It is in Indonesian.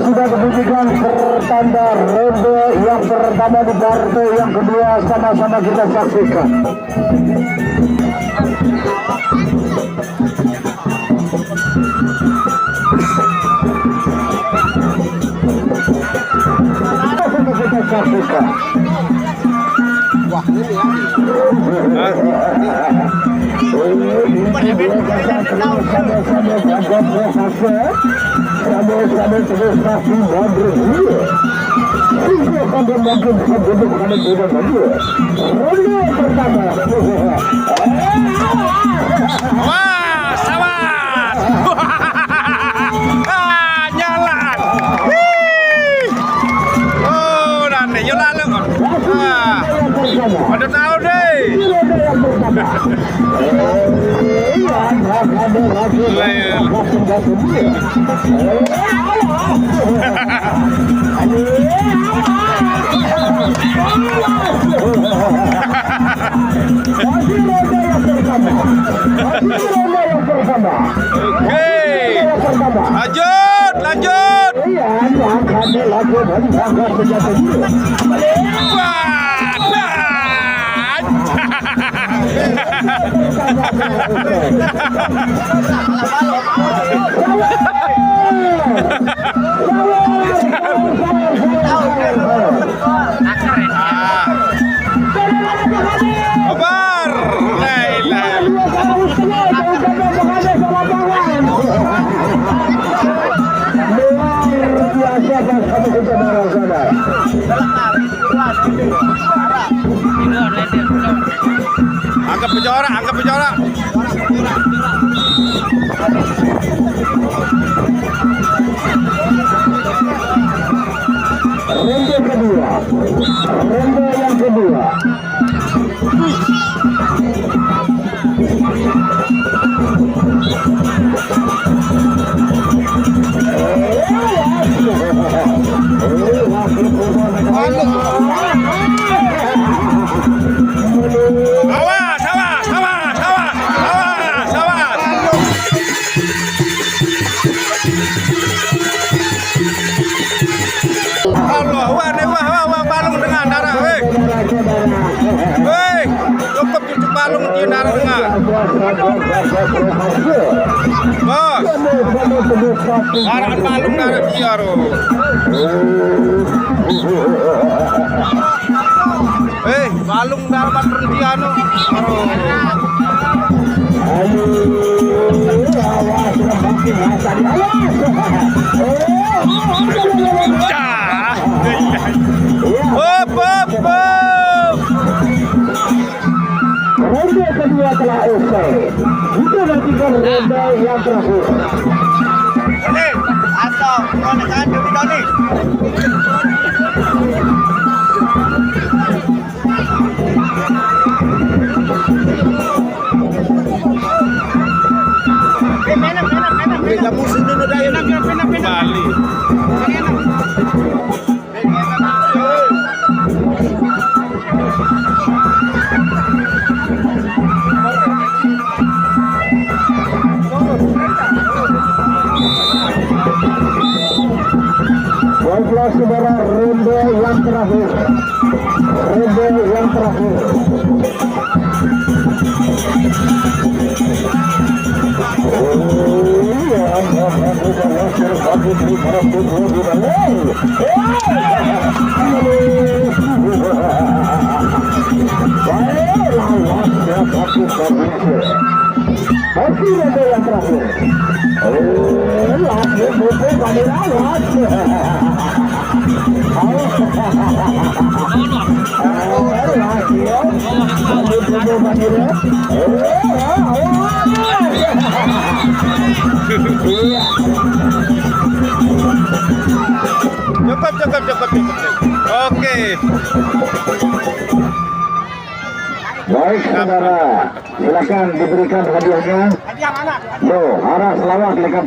Sudah diberikan pertanda ronde yang pertama di partai yang kedua, sama-sama kita saksikan. Sama-sama kita saksikan. Wah, ini sama-sama terus masih berdua. Tidak ada mungkin sebelum kami tidak berdua. Ronde pertama. Wah, sawat. Nyala. Oh, nanti nyala lu. Pada tahu deh. Lanjut. Angkat penjara. Ronde kedua. Ronde yang kedua. Balung dengan darah, cukup cucuk balung di darah dengan. Bos, darah balung darah dia roh. Balung darah balung dia no. Ronde kedua telah usai. Kita nantikan ronde yang terakhir. Atau menekan dulu nih. Kamu sendiri dah yang Bali. Baiklah saudara, ronde yang terakhir. Ronde yang terakhir. Masih ronde yang terakhir. Lagi buku pada lawas. Cukup. Oke. Baik saudara, silakan diberikan hadiahnya. Hadiah mana? Loh, arah selawat lekat